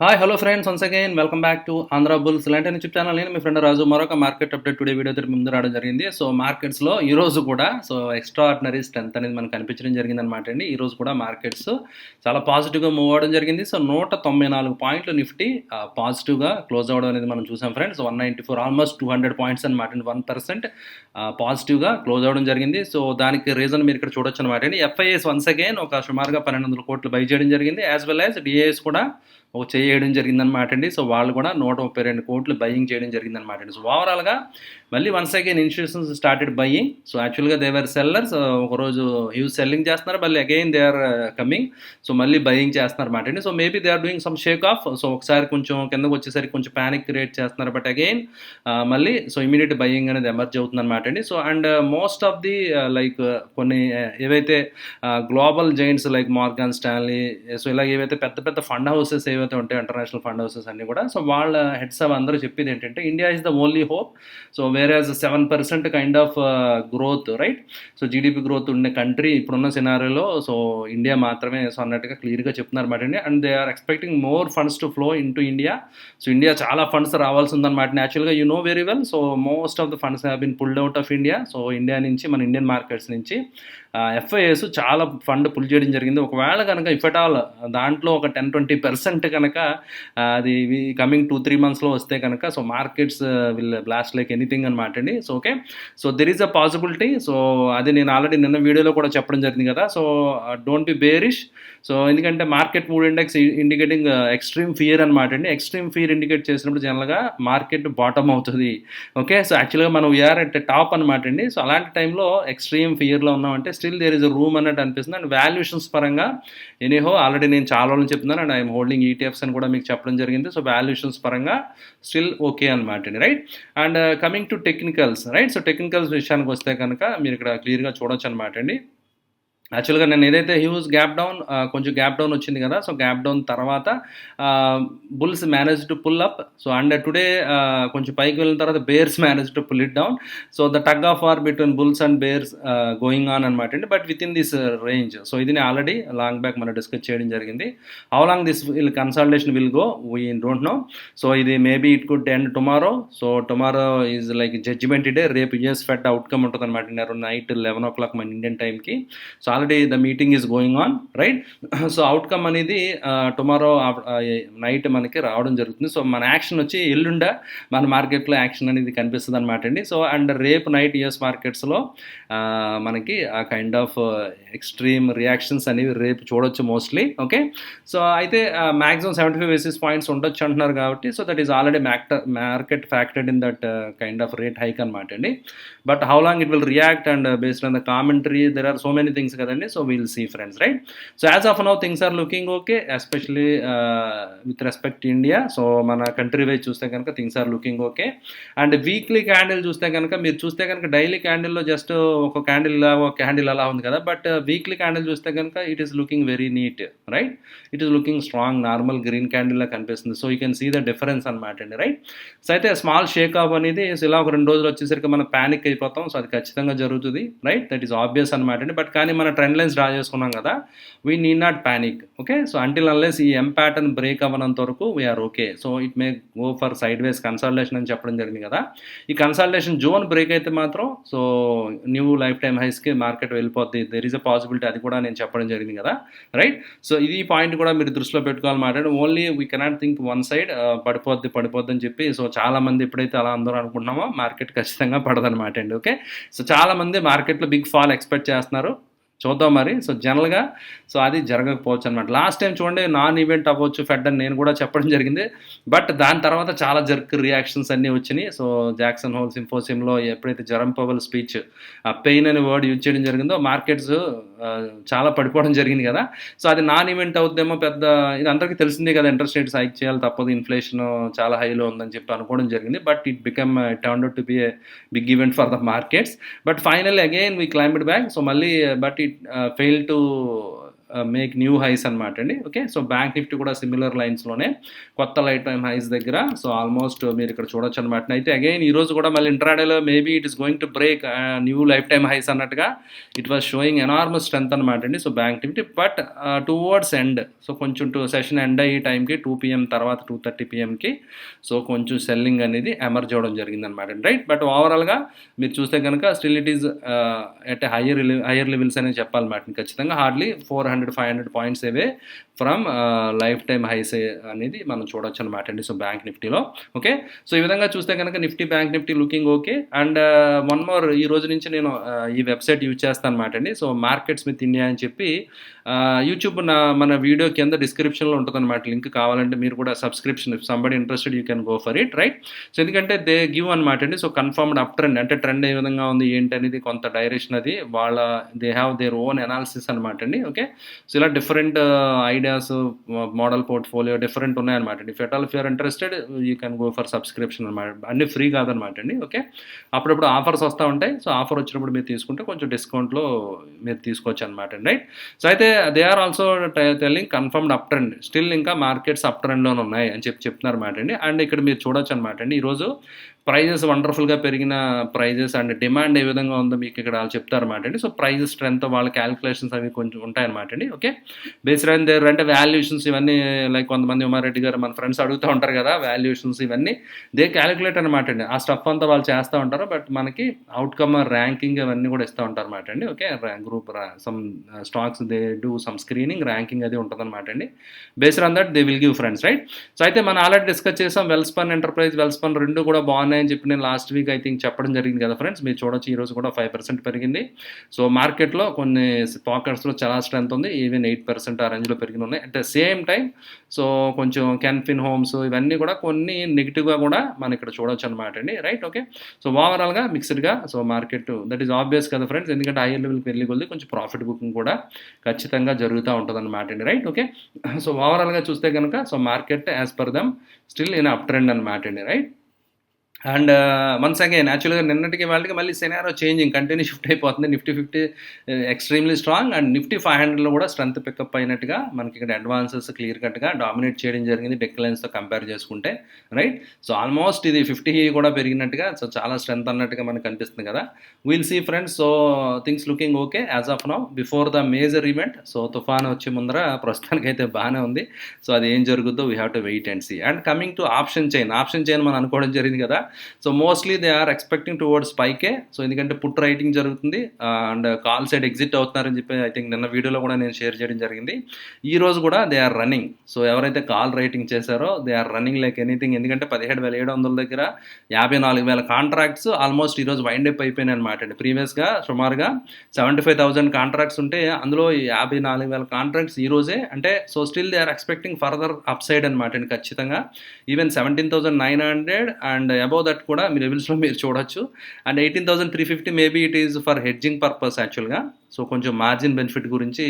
Hi hello friends, once again welcome back to Andhra bulls. ఇలాంటి YouTube channel. నేను మీ friend రాజు. మరొక market update today video తోటి ముందు రావడం జరిగింది. సో మార్కెట్స్లో ఈ రోజు కూడా ఎక్స్ట్రా ఆర్డినరీ స్ట్రెంత్ అనేది మనకు కనిపించడం జరిగింది అనమాట అండి. ఈ రోజు కూడా మార్కెట్స్ చాలా పాజిటివ్గా మూవ్ అవ్వడం జరిగింది. సో 194 పాయింట్లు నిఫ్టీ పాజిటివ్గా క్లోజ్ అవ్వడం అనేది మనం చూసాం ఫ్రెండ్స్. 194 ఆల్మోస్ట్ 200 పాయింట్స్ అనమాట అండి. 1% పాజిటివ్గా క్లోజ్ అవ్వడం జరిగింది. సో దానికి రీజన్ మీరు ఇక్కడ చూడొచ్చు అనమాట అండి. ఎఫ్ఐఎస్ వన్స్ అగైన్ ఒక సుమారుగా 1200 కోట్లు బై చేయడం జరిగింది. యాజ్ వెల్ యాజ్ డిఏఎస్ కూడా చేయడం జరిగిందనమాట అండి. సో వాళ్ళు కూడా 132 కోట్లు బయింగ్ చేయడం జరిగిందనమాట అండి. సో ఓవరాల్గా మళ్ళీ once again institutions started buying. So యాక్చువల్గా దేవర్ సెల్లర్స్ ఒకరోజు హ్యూజ్ సెల్లింగ్ చేస్తున్నారు, మళ్ళీ again they are coming. So మళ్ళీ బయింగ్ చేస్తున్నారు అనమాట అండి. So maybe they are doing some shake off. So ఒకసారి కొంచెం కిందకు వచ్చేసరికి కొంచెం ప్యానిక్ క్రియేట్ చేస్తున్నారు, బట్ అగైన్ మళ్ళీ సో ఇమీడియట్ బయింగ్ అనేది ఎమర్జ్ అవుతుంది అనమాట అండి. So and most of the like కొన్ని ఏవైతే global giants like Morgan Stanley, so ఇలా ఏవైతే పెద్ద పెద్ద ఫండ్ హౌసెస్ ఏవైతే ఉంటాయి, ఇంటర్నేషనల్ ఫండ్ హౌసెస్ అన్నీ కూడా, సో వాళ్ళ హెడ్స్ అవి అందరూ చెప్పేది ఏంటంటే India is the only hope. So where's 7% kind of growth, right? So GDP growth ఉండే కంట్రీ ఇప్పుడున్న సినారీలో సో ఇండియా మాత్రమే. సో అన్నట్టుగా క్లియర్గా చెప్తున్నారు అనమాట అండి. And they are expecting more funds to flow in to India. So India చాలా ఫండ్స్ రావాల్సి ఉందన్నమాట. యాక్చువల్గా you know very well, so most of the funds have been pulled out of India. So India నుంచి, మన Indian markets నుంచి FIs చాలా fund pull చేయడం జరిగింది. ఒకవేళ కనుక ఇఫ్ ఎట్ ఆల్ దాంట్లో ఒక 10-20% కనుక అది కమింగ్ 2-3 మంత్స్లో వస్తే కనుక so markets will blast like anything అనమాట అండి. So okay, so there is a possibility. So అది నేను ఆల్రెడీ నిన్న వీడియోలో కూడా చెప్పడం జరిగింది కదా. So don't be bearish. So ఎందుకంటే market mood index indicating extreme fear అనమాట అండి. ఎక్స్ట్రీమ్ ఫియర్ ఇండికేట్ చేసినప్పుడు జనరల్గా మార్కెట్ బాటమ్ అవుతుంది. ఓకే, సో యాక్చువల్గా మనం వీఆర్ అట్ టాప్ అనమాట అండి. సో అలాంటి టైంలో ఎక్స్ట్రీమ్ ఫియర్లో ఉన్నామంటే still there is a room అన్నట్టు అనిపిస్తుంది. అండ్ వాల్యుయేషన్స్ పరంగా ఎనీహో ఆల్రెడీ నేను చాలా రోజులు చెప్తున్నాను, అండ్ ఐఎమ్ హోల్డింగ్ ఈటీఎఫ్స్ అని కూడా మీకు చెప్పడం జరిగింది. సో వాల్యుయేషన్స్ పరంగా స్టిల్ ఓకే అనమాట అండి, right? And coming to technicals, right? So technicals విషయానికి వస్తే కనుక మీరు ఇక్కడ క్లియర్గా చూడొచ్చు అనమాట అండి. యాక్చువల్గా నేను ఏదైతే హ్యూజ్ గ్యాప్ డౌన్, కొంచెం గ్యాప్ డౌన్ వచ్చింది కదా. సో గ్యాప్ డౌన్ తర్వాత bulls manage to pull up. So and today కొంచెం పైకి వెళ్ళిన తర్వాత bears manage to pull it down. So the tug of war between bulls and bears going on అనమాట అండి. But within this range. So ఇది already long back మనం discuss చేయడం జరిగింది. How long this consultation will go we don't no. So ఇది maybe it could end tomorrow. So tomorrow is like judgement day. రేపు US Fed outcome ఉంటుంది అనమాట night 11 o'clock మన Indian టైంకి. So already the meeting is going on, right? So outcome అనేది tomorrow night మనకి రావడం జరుగుతుంది. సో మన యాక్షన్ వచ్చి ఎల్లుండ మన మార్కెట్లో యాక్షన్ అనేది కనిపిస్తుంది అనమాట అండి. సో అండ్ రేపు నైట్ యుఎస్ మార్కెట్స్లో మనకి ఆ కైండ్ ఆఫ్ ఎక్స్ట్రీమ్ రియాక్షన్స్ అనేవి రేపు చూడొచ్చు మోస్ట్లీ. ఓకే, సో అయితే మ్యాక్సిమం 75 basis points ఉండొచ్చు అంటున్నారు కాబట్టి so that is already market factored in that kind of rate hike అనమాట అండి. But how long it will react and based on the commentary there are so many things కదండి. So we'll see friends, right? So as of now things are looking okay, especially with respect India. So మన country wise చూస్తే కనుక things are looking okay. And weekly candle చూస్తే కనుక మీరు చూస్తే కనుక daily క్యాండిల్లో జస్ట్ ఒక క్యాండిల్ ఇలా, ఒక క్యాండిల్ అలా ఉంది కదా. బట్ వీక్లీ క్యాండిల్ చూస్తే కనుక it is looking very neat, right? It is looking strong, normal green candle లా కనిపిస్తుంది. So you can see the difference అనమాట అండి, రైట్? సో అయితే స్మాల్ షేక్ ఆఫ్ అనేది ఇలా ఒక 2 రోజులు వచ్చేసరికి మనం ప్యానిక్ అయిపోతాం. సో అది ఖచ్చితంగా జరుగుతుంది, రైట్? దట్ ఈస్ ఆబ్వియస్ అనమాట అండి. బట్ కానీ మన ట్రెండ్ లైన్స్ డ్రా చేసుకున్నాం కదా, we need not panic. Okay, so until unless ఈ ఎం ప్యాటర్న్ బ్రేక్ అవ్వనంత వరకు we're okay. So it may go for sideways consultation అని చెప్పడం జరిగింది కదా. ఈ కన్సల్టేషన్ జోన్ బ్రేక్ అయితే మాత్రం సో న్యూ లైఫ్ టైమ్ హైస్కి మార్కెట్ వెళ్ళిపోద్ది. దెర్ ఈజ్ అ పాసిబిలిటీ, అది కూడా నేను చెప్పడం జరిగింది కదా, రైట్? సో ఇది పాయింట్ కూడా మీరు దృష్టిలో పెట్టుకోవాలన్నమాట. Only we cannot think one side పడిపోద్ది అని చెప్పి. సో చాలా మంది ఎప్పుడైతే అలా అందరూ అనుకుంటున్నామో మార్కెట్ ఖచ్చితంగా పడదనమాట అండి. ఓకే, సో చాలా మంది మార్కెట్లో బిగ్ ఫాల్ ఎక్స్పెక్ట్ చేస్తున్నారు. చూద్దాం మరి. సో జనరల్గా సో అది జరగకపోవచ్చు అనమాట. లాస్ట్ టైం చూడండి నాన్ ఈవెంట్ అవ్వచ్చు ఫెడ్ అని నేను కూడా చెప్పడం జరిగింది. బట్ దాని తర్వాత చాలా జర్క్ రియాక్షన్స్ అన్నీ వచ్చినాయి. సో జాక్సన్ హోల్ సింపోసియంలో ఎప్పుడైతే జెరమ్ పవెల్ స్పీచ్ ఆ పెయిన్ అనే వర్డ్ యూజ్ చేయడం జరిగిందో మార్కెట్స్ చాలా పడిపోవడం జరిగింది కదా. సో అది నాన్ ఈవెంట్ అవుద్దేమో, పెద్ద ఇది అందరికీ తెలిసిందే కదా, ఇంట్రెస్ట్ రేట్స్ హైక్ చేయాలి తప్పదు, ఇన్ఫ్లేషన్ చాలా హైలో ఉందని చెప్పి అనుకోవడం జరిగింది. But it become turn out to be a big event for the markets. But finally again we climbed back. So మళ్ళీ but it fail to make new highs అనమాట అండి. ఓకే, సో బ్యాంక్ నిఫ్టీ కూడా similar లైన్స్లోనే కొత్త life time highs దగ్గర, so almost మీరు ఇక్కడ చూడొచ్చు అనమాట. అయితే అగైన్ ఈ రోజు కూడా మళ్ళీ ఇంట్రాడేలో maybe it is going to break new life time highs అన్నట్టుగా it was showing enormous strength అనమాట అండి. So bank Nifty but towards end, so కొంచెం సెషన్ ఎండ్ అయ్యే టైంకి 2 PM తర్వాత 2:30 PMకి సో కొంచెం సెల్లింగ్ అనేది ఎమర్జ్ అవ్వడం జరిగింది అనమాట, రైట్. బట్ ఓవరాల్గా మీరు చూస్తే కనుక still it is at higher levels అనేది చెప్పాలన్నమాట. ఖచ్చితంగా hardly 400-500 points away from life time highs అనేది మనం చూడొచ్చు అనమాట అండి. సో బ్యాంక్ నిఫ్టీలో ఓకే, సో ఈ విధంగా చూస్తే కనుక Nifty bank Nifty looking okay. And one more, ఈ రోజు నుంచి నేను ఈ వెబ్సైట్ యూజ్ చేస్తాను అనమాట అండి. సో MarketSmith ఇండియా అని చెప్పి యూట్యూబ్ మన వీడియో కింద డిస్క్రిప్షన్లో ఉంటుంది అనమాట లింక్. కావాలంటే మీరు కూడా subscription, if somebody interested you can go for it, right. So ఎందుకంటే దే గివ్ అనమాట అండి. సో కన్ఫర్మ్డ్ అప్ ట్రెండ్, అంటే ట్రెండ్ ఏ విధంగా ఉంది ఏంటి అనేది కొంత డైరెక్షన్ అది they have their own analysis అనమాట అండి. ఓకే, సో ఇలా different ideas, model portfolio different ఉన్నాయన్నమాట అండి. If you're interested you can go for subscription అనమాట. అన్ని ఫ్రీ కాదనమాట అండి. ఓకే, అప్పుడప్పుడు ఆఫర్స్ వస్తూ ఉంటాయి. సో ఆఫర్ వచ్చినప్పుడు మీరు తీసుకుంటే కొంచెం డిస్కౌంట్లో మీరు తీసుకోవచ్చు అనమాట అండి, రైట్. సో అయితే they are also telling confirmed up trend, still ఇంకా మార్కెట్స్ అప్ ట్రెండ్లోనే ఉన్నాయి అని చెప్తున్నారు అనమాట అండి. అండ్ ఇక్కడ మీరు చూడొచ్చు అనమాట అండి, ఈరోజు ప్రైజెస్ వండర్ఫుల్గా పెరిగిన ప్రైజెస్ అండ్ డిమాండ్ ఏ విధంగా ఉందో మీకు ఇక్కడ వాళ్ళు చెప్తారన్నమాట అండి. సో ప్రైజెస్ స్ట్రెంత్ వాళ్ళ క్యాలిక్యులేషన్స్ అవి కొంచెం ఉంటాయన్నమాట అండి. ఓకే, బేస్డ్ ఆన్ దేర్ అంటే వాల్యుయేషన్స్ ఇవన్నీ, లైక్ కొంతమంది ఉమారెడ్డి గారు మన ఫ్రెండ్స్ అడుగుతూ ఉంటారు కదా వాల్యుయేషన్స్ ఇవన్నీ, దే క్యాలిక్యులేట్ అనమాట అండి. ఆ స్టఫ్ అంతా వాళ్ళు చేస్తూ ఉంటారు. బట్ మనకి అవుట్కమ్ ర్యాంకింగ్ అవన్నీ కూడా ఇస్తూ ఉంటారు అనమాట అండి. Okay, group some stocks they do some screening, ranking అది ఉంటుంది అనమాట అండి. Based on that they will give friends, right. So అయితే మనం ఆల్రెడీ డిస్కస్ చేసాం వెల్స్పన్ ఎంటర్ప్రైజ్, వెల్స్పన్ రెండు కూడా బాగున్నాయి అని చెప్పి నేను లాస్ట్ వీక్ ఐ థింక్ చెప్పడం జరిగింది కదా ఫ్రెండ్స్. మీరు చూడొచ్చు ఈరోజు కూడా 5% పెరిగింది. సో మార్కెట్లో కొన్ని పాకెట్స్లో చాలా స్ట్రెంత్ ఉంది, ఈవెన్ 8% ఆ రేంజ్లో పెరిగి ఉన్నాయి. At the same time so కొంచెం కెన్ఫిన్ హోమ్స్ ఇవన్నీ కూడా కొన్ని నెగిటివ్గా కూడా మనం ఇక్కడ చూడొచ్చు అనమాట అండి, రైట్. ఓకే, సో ఓవరాల్గా మిక్స్డ్గా so market that is obvious కదా ఫ్రెండ్స్, ఎందుకంటే హైయర్ లెవెల్కి వెళ్ళి కొద్ది కొంచెం ప్రాఫిట్ బుకింగ్ కూడా ఖచ్చితంగా జరుగుతూ ఉంటుంది అనమాట అండి, రైట్. ఓకే, సో ఓవరాల్గా చూస్తే కనుక so market as per them still in up trend అనమాట అండి, రైట్. అండ్ వన్స్ అగైన్ యాక్చువల్గా నిన్నటికి వాళ్ళకి మళ్ళీ సెనారో చేంజింగ్ కంటిన్యూ షిఫ్ట్ అయిపోతుంది. Nifty 50 extremely strong and Nifty 500లో కూడా స్ట్రెంత్ పికప్ అయినట్టుగా మనకి ఇక్కడ అడ్వాన్సెస్ క్లియర్ కట్గా డామినేట్ చేయడం జరిగింది బెక్ లైన్స్తో కంపేర్ చేసుకుంటే, రైట్. సో ఆల్మోస్ట్ ఇది 50 కూడా పెరిగినట్టుగా, సో చాలా స్ట్రెంత్ అన్నట్టుగా మనకు కనిపిస్తుంది కదా. Will see friends. So things looking okay as of now before the major event. So తుఫాన్ వచ్చే ముందర ప్రస్తుతానికైతే బాగానే ఉంది. సో అది ఏం జరుగుతుందో we have to wait and see. And coming to option chain మనం అనుకోవడం జరిగింది కదా. So mostly they are expecting towards పైకే. సో ఎందుకంటే పుట్ రైటింగ్ జరుగుతుంది అండ్ కాల్ సైడ్ ఎగ్జిట్ అవుతున్నారని చెప్పి ఐ థింక్ నిన్న వీడియోలో కూడా నేను షేర్ చేయడం జరిగింది. ఈ రోజు కూడా దే ఆర్ రన్నింగ్. సో ఎవరైతే కాల్ రైటింగ్ చేశారో they are running like anything. ఎందుకంటే 17,700 దగ్గర 54,000 కాంట్రాక్ట్స్ ఆల్మోస్ట్ ఈరోజు వైండ్ అప్ అయిపోయినాయి అనమాట అండి. ప్రీవియస్గా సుమారుగా 75,000 కాంట్రాక్ట్స్ ఉంటే అందులో 54,000 కాంట్రాక్ట్స్ ఈ రోజే, అంటే so still they are expecting further upside అనమాట అండి ఖచ్చితంగా. ఈవెన్ 17,900 అండ్ అబౌవ్ దట్ కూడా మీ లెవెల్స్లో మీరు చూడొచ్చు. And 18,350 maybe it is for hedging purpose యాక్చువల్గా. సో కొంచెం మార్జిన్ బెనిఫిట్ గురించి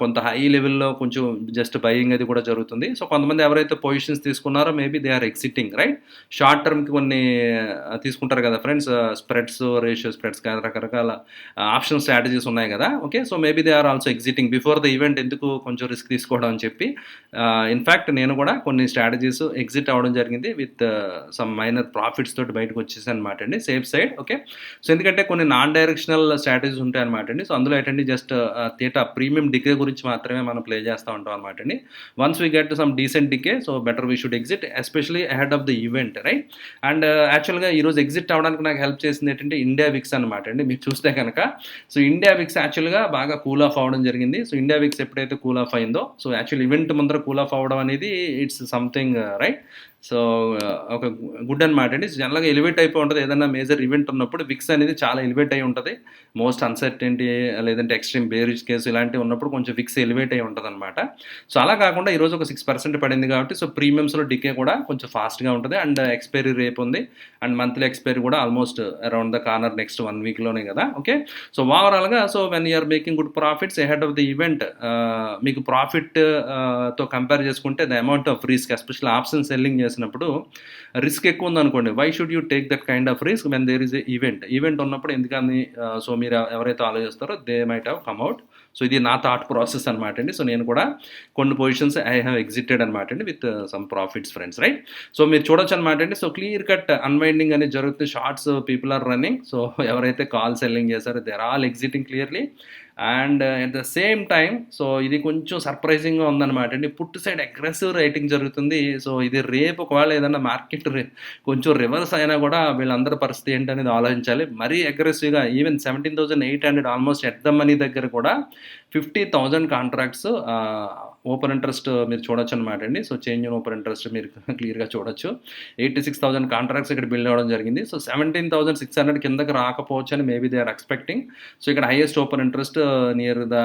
కొంత హై లెవెల్లో కొంచెం జస్ట్ బయింగ్ అది కూడా జరుగుతుంది. సో కొంతమంది ఎవరైతే పొజిషన్స్ తీసుకున్నారో maybe they are exiting, right. Short టర్మ్కి కొన్ని తీసుకుంటారు కదా ఫ్రెండ్స్, స్ప్రెడ్స్, రేషియో స్ప్రెడ్స్, రకరకాల ఆప్షన్ స్ట్రాటజీస్ ఉన్నాయి కదా. Okay, so maybe they are also exiting before the event. ఎందుకు కొంచెం రిస్క్ తీసుకోవడం అని చెప్పి ఇన్ఫ్యాక్ట్ నేను కూడా కొన్ని స్ట్రాటజీస్ ఎగ్జిట్ అవ్వడం జరిగింది విత్ సమ్ మైనర్ ప్రాఫిట్స్ తోటి బయటకు వచ్చేసాను అనమాట అండి, సేఫ్ సైడ్. ఓకే, సో ఎందుకంటే కొన్ని నాన్ డైరెక్షనల్ స్ట్రాటజీస్ ఉంటాయి అనమాట అండి. సో అందులో ఏంటంటే జస్ట్ థీటా ప్రీమియం డికే గురించి మాత్రమే మనం ప్లే చేస్తూ ఉంటాం అనమాట అండి. Once we get some decent decay so better we should exit especially ahead of the event, right. And యాక్చువల్గా ఈరోజు ఎగ్జిట్ అవ్వడానికి నాకు హెల్ప్ చేసింది ఏంటంటే ఇండియా విక్స్ అనమాట అండి. మీరు చూస్తే కనుక సో ఇండియా విక్స్ యాక్చువల్గా బాగా కూల్ ఆఫ్ అవ్వడం జరిగింది. సో ఇండియా విక్స్ ఎప్పుడైతే కూల్ ఆఫ్ అయిందో సో యాక్చువల్ ఈవెంట్ ముందర కూల్ ఆఫ్ అవ్వడం అనేది ఇట్స్ సంథింగ్, రైట్. సో ఒక గుడ్ అనమాట అండి. జనరల్గా ఎలివేట్ అయిపోయి ఉంటుంది ఏదైనా మేజర్ ఈవెంట్ ఉన్నప్పుడు. విక్స్ అనేది చాలా ఎలివేట్ అయి ఉంటుంది. మోస్ట్ అన్సర్టెనిటీ లేదంటే ఎక్స్ట్రీమ్ బేరిష్ కేసు ఇలాంటివి ఉన్నప్పుడు కొంచెం విక్స్ ఎలివేట్ అయి ఉంటుంది అనమాట. సో అలా కాకుండా ఈరోజు ఒక 6% పడింది కాబట్టి సో ప్రీమియమ్స్లో డికే కూడా కొంచెం ఫాస్ట్గా ఉంటుంది. అండ్ ఎక్స్పైరీ రేపు ఉంది అండ్ మంత్లీ ఎక్స్పైరీ కూడా almost around the corner next 1 వీక్లోనే కదా. ఓకే, సో ఓవరాల్గా so when you're making good profits ahead of the event, మీకు ప్రాఫిట్ తో కంపేర్ చేసుకుంటే the amount of risk especially option selling చేసినప్పుడు రిస్క్ ఎక్కువ ఉందనుకోండి. Why should you take that kind of risk when there is event ఉన్నప్పుడు? ఎందుకని so మీరు ఎవరైతే ఆలోచిస్తారో they might have come out so ఇది నా థాట్ ప్రాసెస్ అనమాట అండి. సో నేను కూడా కొన్ని పొజిషన్స్ ఐ హ్యావ్ ఎగ్జిటెడ్ అనమాట అండి with some profits friends, right? So మీరు చూడొచ్చు అనమాట అండి. సో క్లియర్ కట్ అన్వైండింగ్ అనేది జరుగుతుంది. Shorts people are running. So ఎవరైతే కాల్ సెల్లింగ్ చేశారో they are all exiting clearly. And at the same time so ఇది కొంచెం సర్ప్రైజింగ్గా ఉందన్నమాట అండి. పుట్ సైడ్ అగ్రెసివ్ రైటింగ్ జరుగుతుంది. సో ఇది రేపు ఒకవేళ ఏదైనా మార్కెట్ కొంచెం రివర్స్ అయినా కూడా వీళ్ళందరి పరిస్థితి ఏంటనేది ఆలోచించాలి. మరీ అగ్రెసివ్గా even 17,800 almost at the money దగ్గర కూడా 50,000 కాంట్రాక్ట్స్ ఓపెన్ ఇంట్రెస్ట్ మీరు చూడొచ్చు అనమాట అండి. So change in open interest మీరు క్లియర్గా చూడొచ్చు. 86,000 కాంట్రాక్ట్స్ ఇక్కడ బిల్డ్ అవ్వడం జరిగింది. సో 17,600 కిందకి రాకపోవచ్చు అని maybe they are expecting. So ఇక్కడ highest open interest near the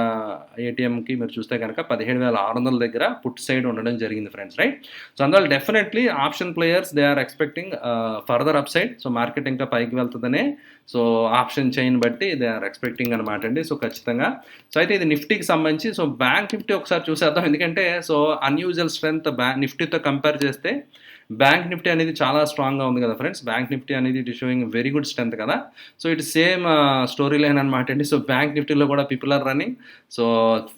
ఏటీఎంకి మీరు చూస్తే కనుక 17,600 దగ్గర పుట్ సైడ్ ఉండడం జరిగింది ఫ్రెండ్స్, రైట్? సో అందువల్ల definitely option players they are expecting further upside. So market ఇంకా పైకి వెళ్తుందనే సో ఆప్షన్ చైన్ బట్టి దే ఆర్ ఎక్స్పెక్టింగ్ అనమాట అండి. సో ఖచ్చితంగా. సో అయితే ఇది నిఫ్టీకి సంబంధించి సో బ్యాంక్ నిఫ్టీ ఒకసారి చూసేద్దాం. ఎందుకంటే సో అన్యూజువల్ స్ట్రెంత్ నిఫ్టీతో కంపేర్ చేస్తే బ్యాంక్ నిఫ్టీ అనేది చాలా స్ట్రాంగ్గా ఉంది కదా ఫ్రెండ్స్. బ్యాంక్ నిఫ్టీ అనేది it showing very good strength కదా. So it same story line అనమాట అండి. సో బ్యాంక్ నిఫ్టీలో కూడా పీపుల్ ఆర్ రన్నింగ్. సో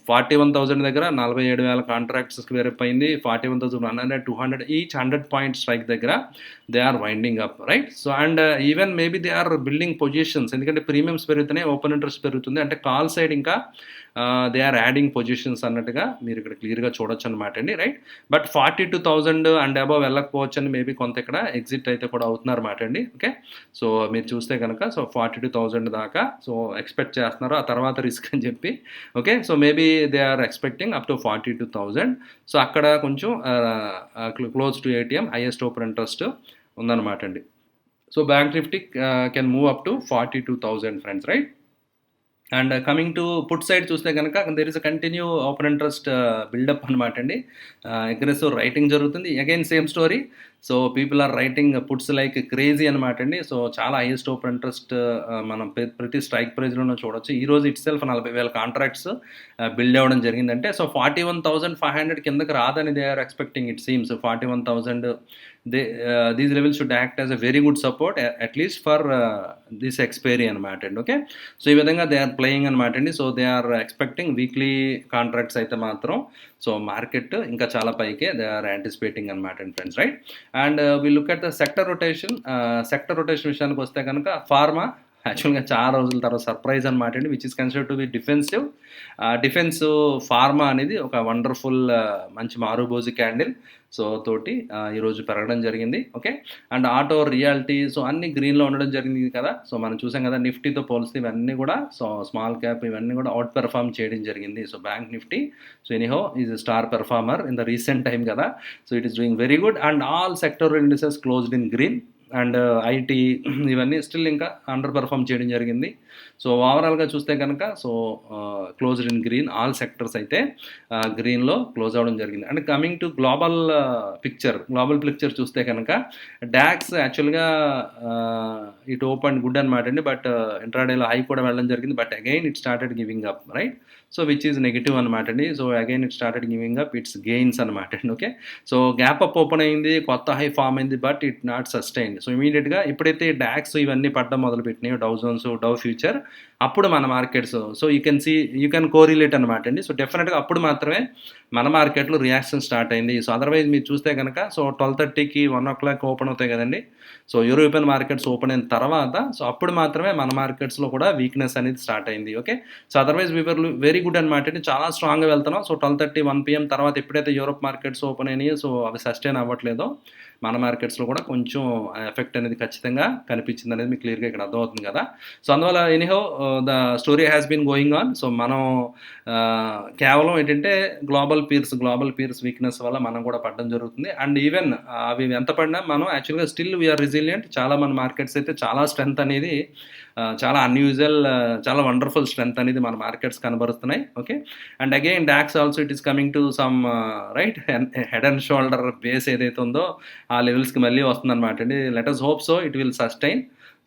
41,000 దగ్గర 47,000 కాంట్రాక్ట్స్ స్క్వేర్ అప్ అయింది. 41,100, 200 ఈచ్ 100 పాయింట్ స్ట్రైక్ దగ్గర they are winding up, right? So and even maybe they are building positions. ఎందుకంటే premiums పెరుగుతున్నాయి, open interest పెరుగుతుంది, అంటే కాల్ సైడ్ ఇంకా దే ఆర్ యాడింగ్ పొజిషన్స్ అన్నట్టుగా మీరు ఇక్కడ క్లియర్గా చూడొచ్చు అనమాట అండి, రైట్? బట్ 42,000 అండ్ అబవ్ వెళ్ళకపోవచ్చు అని మేబీ కొంత ఇక్కడ ఎగ్జిట్ అయితే కూడా అవుతున్నారు అన్నమాట అండి. ఓకే, సో మీరు చూస్తే కనుక సో 42,000 దాకా సో ఎక్స్పెక్ట్ చేస్తున్నారు, ఆ తర్వాత రిస్క్ అని చెప్పి. Okay, so maybe they are expecting up to 42,000. So అక్కడ కొంచెం close to ATM highest open interest ఉందన్నమాట అండి. So bank Nifty can move up to 42,000 friends, right? And coming to put side చూస్తే కనుక there is a continue open interest buildup అనమాట అండి. Aggressive writing జరుగుతుంది. Again same story. So people are writing puts like crazy అనమాట అండి. So చాలా highest open interest మనం ప్రతి స్ట్రైక్ ప్రైజ్లోనూ చూడొచ్చు. ఈరోజు ఇట్ సెల్ఫ్ 40,000 కాంట్రాక్ట్స్ బిల్డ్ అవ్వడం జరిగిందంటే సో 41,500 కిందకి రాదని they are expecting it seems. 41,000 these levels should act as a very good support at least for this expiry అనమాట అండి. ఓకే, సో ఈ విధంగా దే ఆర్ ప్లేయింగ్ అనమాట అండి. So they are expecting weekly contracts అయితే మాత్రం సో మార్కెట్ ఇంకా చాలా పైకే దే ఆర్ యాంటిసిపేటింగ్ అనమాట అండి friends, right? And we look at the sector rotation విషయానికి వస్తే కనుక ఫార్మా యాక్చువల్గా చాలా రోజుల తర్వాత సర్ప్రైజ్ అనమాట అండి, which is considered to be defensive. Defence pharma అనేది ఒక వండర్ఫుల్ మంచి మారుబోజు క్యాండిల్ సో తోటి ఈరోజు పెరగడం జరిగింది. Okay, and auto, reality so అన్ని గ్రీన్లో ఉండడం జరిగింది కదా. సో మనం చూసాం కదా నిఫ్టీతో పోలిస్తే ఇవన్నీ కూడా సో స్మాల్ క్యాప్ ఇవన్నీ కూడా అవుట్ పెర్ఫార్మ్ చేయడం జరిగింది. So bank Nifty so anyhow is star performer in the recent time కదా. So it is doing very good and all sector indices closed in green. And IT ఇవన్నీ still ఇంకా underperform చేయడం జరిగింది. So ఓవరాల్గా చూస్తే కనుక so closed in green, all sectors అయితే గ్రీన్లో క్లోజ్ అవ్వడం జరిగింది. And coming to global picture చూస్తే కనుక డాక్స్ యాక్చువల్గా ఇట్ ఓపెన్ గుడ్ అనమాట అండి. బట్ ఇంట్రాడేలో హై కూడా వెళ్ళడం జరిగింది. But again it started giving up, right? So which is negative అనమాట అండి. So again it started giving up it's gains అనమాట అండి. Okay, so gap up open అయింది, కొత్త హై ఫామ్ అయింది, but it not sustain. So ఇమీడియట్గా ఎప్పుడైతే docs ఇవన్నీ పడడం మొదలుపెట్టినాయో, డౌ జోన్స్, డౌ ఫ్యూచర్, అప్పుడు మన markets so you can correlate అనమాట అండి. సో డెఫినెట్గా అప్పుడు మాత్రమే మన మార్కెట్లో రియాక్షన్ స్టార్ట్ అయింది. సో అదర్వైజ్ మీరు చూస్తే కనుక సో 12:30కి 1 o'clock ఓపెన్ అవుతాయి కదండి. సో యూరోపియన్ మార్కెట్స్ ఓపెన్ అయిన తర్వాత సో అప్పుడు మాత్రమే మన మార్కెట్స్లో కూడా వీక్నెస్ అనేది స్టార్ట్ అయింది. Okay, so otherwise we were very good అనమాట అండి, చాలా స్ట్రాంగ్గా వెళ్తున్నాం. సో 12:30, 1 PM తర్వాత ఎప్పుడైతే యూరోప్ మార్కెట్స్ ఓపెన్ అయినాయో సో అవి సస్టైన్ అవ్వట్లేదో మన మార్కెట్స్లో కూడా కొంచెం ఎఫెక్ట్ అనేది ఖచ్చితంగా కనిపించింది అనేది మీకు క్లియర్గా ఇక్కడ అర్థమవుతుంది కదా. సో అందువల్ల anyhow the story has been going on. So మనం కేవలం ఏంటంటే గ్లోబల్ పీర్స్ వీక్నెస్ వల్ల మనం కూడా పడడం జరుగుతుంది. అండ్ ఈవెన్ అవి ఎంత పడినా మనం యాక్చువల్గా స్టిల్ వీఆర్ రెసిలియంట్. చాలా మన మార్కెట్స్ అయితే చాలా స్ట్రెంత్ అనేది చాలా అన్యూజువల్, చాలా వండర్ఫుల్ స్ట్రెంత్ అనేది మన మార్కెట్స్ కనబరుస్తున్నాయి. Okay, and again DAX also it is coming to some right head and shoulder base ఏదైతే ఉందో ఆ లెవెల్స్కి మళ్ళీ వస్తుందన్నమాట అండి. Let us hope so it will sustain.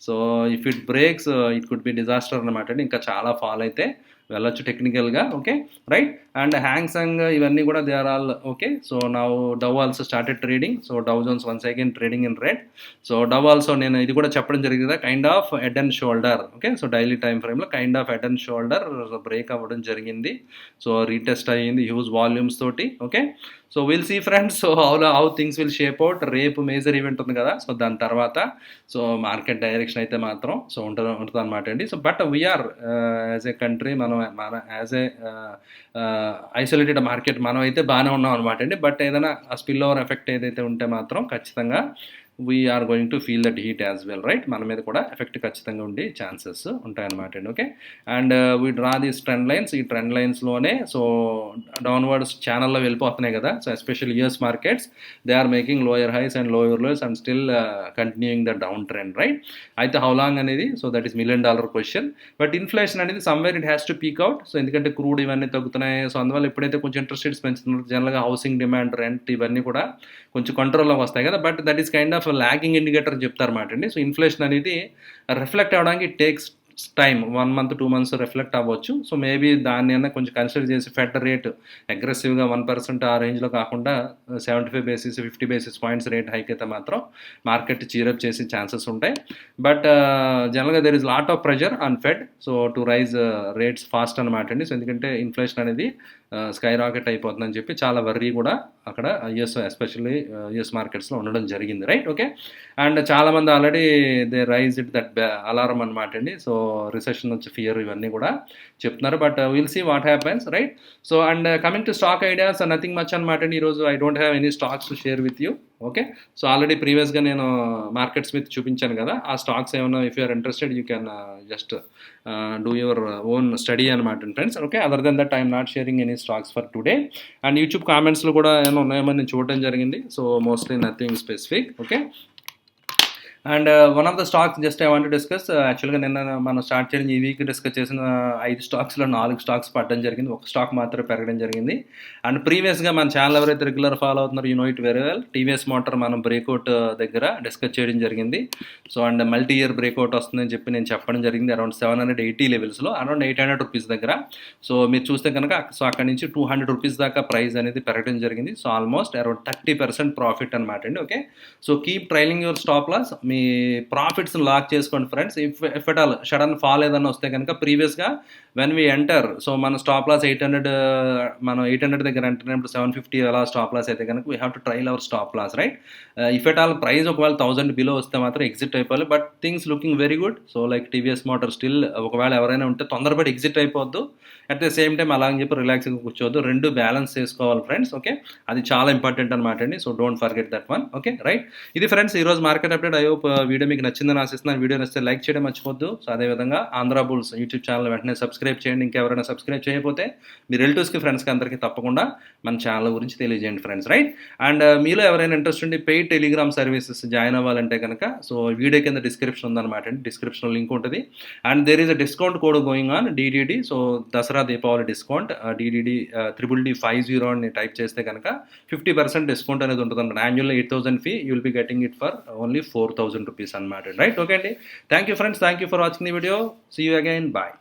So if it breaks it could be disaster అనమాట అండి. ఇంకా చాలా ఫాల్ అయితే వెళ్ళొచ్చు టెక్నికల్గా. Okay right. అండ్ హ్యాంగ్సంగ్ ఇవన్నీ కూడా they are all okay. So now Dow also started trading. So Dow Jones once again trading in red. So Dow also నేను ఇది కూడా చెప్పడం జరిగింది కదా, kind of head and shoulder. Okay so daily time ఫ్రేమ్లో kind of head and shoulder break అవ్వడం జరిగింది. So retest అయ్యింది హ్యూజ్ వాల్యూమ్స్ తోటి. Okay so will see friends. So how things will shape out. రేపు మేజర్ ఈవెంట్ ఉంది కదా, so దాని తర్వాత సో మార్కెట్ డైరెక్షన్ అయితే మాత్రం సో ఉంటుంది అనమాట అండి. So but we're as a country మనం యాజ్ ఏ ఐసోలేటెడ్ మార్కెట్ మనం అయితే బాగానే ఉన్నాం అనమాట అండి. బట్ ఏదైనా స్పిల్ ఓవర్ ఎఫెక్ట్ ఏదైతే ఉంటే మాత్రం ఖచ్చితంగా we're going to feel that heat as well right. మన మీద కూడా ఎఫెక్ట్ ఖచ్చితంగా ఉండే ఛాన్సెస్ ఉంటాయన్నమాట అండి. Okay and we draw these trend lines. ఈ ట్రెండ్ లైన్స్లోనే సో డౌన్వర్డ్స్ ఛానల్లో వెళ్ళిపోతున్నాయి కదా. So special US markets they are making lower highs and lower lows and still continuing the down trend right. అయితే హౌ లాంగ్ అనేది so that is $1 million question. But inflation అనేది somewhere it has to peak out. So ఎందుకంటే crude ఇవన్నీ తగ్గుతున్నాయి. So అందువల్ల ఎప్పుడైతే కొంచెం interest rates పెంచుతున్నారు జనరల్గా హౌసింగ్ డిమాండ్, రెంట్ ఇవన్నీ కూడా కొంచెం కంట్రోల్లోకి వస్తాయి కదా. But that is kind of lagging indicator చెప్తారన్నమాట అండి. సో ఇన్ఫ్లేషన్ అనేది రిఫ్లెక్ట్ అవ్వడానికి it takes time 1 month 2 months reflect అవ్వచ్చు. సో మేబీ దాన్ని అన్నా కొంచెం కన్సిడర్ చేసి ఫెడ్ రేట్ అగ్రెసివ్గా 1% ఆ రేంజ్లో కాకుండా 75 basis 50 basis points rate hike అయితే మాత్రం మార్కెట్ చీరప్ చేసే ఛాన్సెస్ ఉంటాయి. బట్ జనరల్గా there is lot of pressure on Fed so to raise rates fast అనమాట అండి. సో ఎందుకంటే ఇన్ఫ్లేషన్ అనేది స్కై రాకెట్ అయిపోతుందని చెప్పి చాలా వర్రీ కూడా అక్కడ యుఎస్ ఎస్పెషల్లీ యుఎస్ మార్కెట్స్లో ఉండడం జరిగింది రైట్. ఓకే అండ్ చాలామంది already they raise it that alarm అనమాట అండి. సో రిసెషన్ వచ్చి ఫియర్ ఇవన్నీ కూడా చెప్తున్నారు. But will see what happens right. So and coming to stock ideas nothing much అనమాట అండి. ఈరోజు I don't have any stocks to share with you. Okay so already ప్రీవియస్గా నేను MarketSmith చూపించాను కదా, ఆ స్టాక్స్ ఏమైనా if you're interested you can just do your own study అనమాట friends. Okay other then that I'm not sharing any stocks for today. And YouTube కామెంట్స్లో కూడా ఏమైనా ఉన్నాయేమో నేను చూడడం జరిగింది. So mostly nothing specific. Okay and one of the stocks just I want discuss. యాక్చువల్గా నిన్న మనం స్టార్ట్ చేయడం ఈ వీక్ డిస్కస్ చేసిన 5 స్టాక్స్లో 4 స్టాక్స్ పడడం జరిగింది, ఒక స్టాక్ మాత్రమే పెరగడం జరిగింది. అండ్ ప్రీవియస్గా మన ఛానల్ ఎవరైతే రెగ్యులర్ ఫాలో అవుతున్నారో you know it very well. TVS motor మనం బ్రేక్అవుట్ దగ్గర డిస్కస్ చేయడం జరిగింది. So and multi year breakout వస్తుందని చెప్పి నేను చెప్పడం జరిగింది అరౌండ్ 780 లెవెల్స్లో, అరౌండ్ 800 రూపీస్ దగ్గర. సో మీరు చూస్తే కనుక సో అక్కడ నుంచి 200 రూపీస్ దాకా ప్రైస్ అనేది పెరగడం జరిగింది. సో ఆల్మోస్ట్ అరౌండ్ 30% ప్రాఫిట్ అనమాట అండి. Okay so keep trailing your stop loss. మీ ప్రాఫిట్స్ లాక్ చేసుకోండి friends. If at all sudden fall ఏదన్నా వస్తే కనుక ప్రీవియస్గా వెన్ వీ ఎంటర్ సో మన స్టాప్ లాస్ 800 మనం 800 దగ్గర ఎంటర్ అయినప్పుడు 750 అలా స్టాప్ లాస్ అయితే కనుక we have to trail our stop loss right. If at all price ఒకవేళ 1000 బిలో వస్తే మాత్రం ఎగ్జిట్ అయిపోవాలి. But things looking very good. So like TVS Motor still ఒకవేళ ఎవరైనా ఉంటే తొందరపడి ఎగ్జిట్ అయిపోవద్దు, అట్ ద సేమ్ టైం అలా అని చెప్పి రిలాక్స్గా కూర్చోవద్దు. రెండు బ్యాలెన్స్ చేసుకోవాలి ఫ్రెండ్స్. ఓకే అది చాలా ఇంపార్టెంట్ అనమాట అండి. So don't forget that one. Okay right. ఇది ఫ్రెండ్స్ ఈరోజు market update. I hope video మీకు నచ్చిందని ఆశిస్తున్నాను. వీడియో నచ్చితే లైక్ చేయడం మర్చిపోద్దు. సో అదేవిధంగా ఆంధ్ర బుల్స్ యూట్యూబ్ ఛానల్ వెంటనే సబ్స్క్రైబ్ చేయండి. ఇంకెవరైనా సబ్స్క్రైబ్ చేయకపోతే మీ రిలేటివ్స్కి ఫ్రెండ్స్కి అందరికీ తప్పకుండా మన ఛానల్ గురించి తెలియజేయండి ఫ్రెండ్స్ రైట్. అండ్ మీలో ఎవరైనా ఇంట్రెస్ట్ ఉండి పెయిడ్ టెలిగ్రామ్ సర్వీసెస్ జాయిన్ అవ్వాలంటే కనుక సో వీడియో కింద డిస్క్రిప్షన్ ఉందన్నమాట అండి. డిస్క్రిప్షన్లో లింక్ ఉంటుంది. And there is a discount code going on DDD. So Dussehra Deepavali discount DDD DDD50 అని టైప్ చేస్తే కనుక 50% డిస్కౌంట్ అనేది ఉంటుంది. Annual 8,000 fee you will be getting it for only 4,000 rupees అనమాట రైట్. ఓకే అండి. Thank you friends. Thank you for watching the video. See you again. Bye.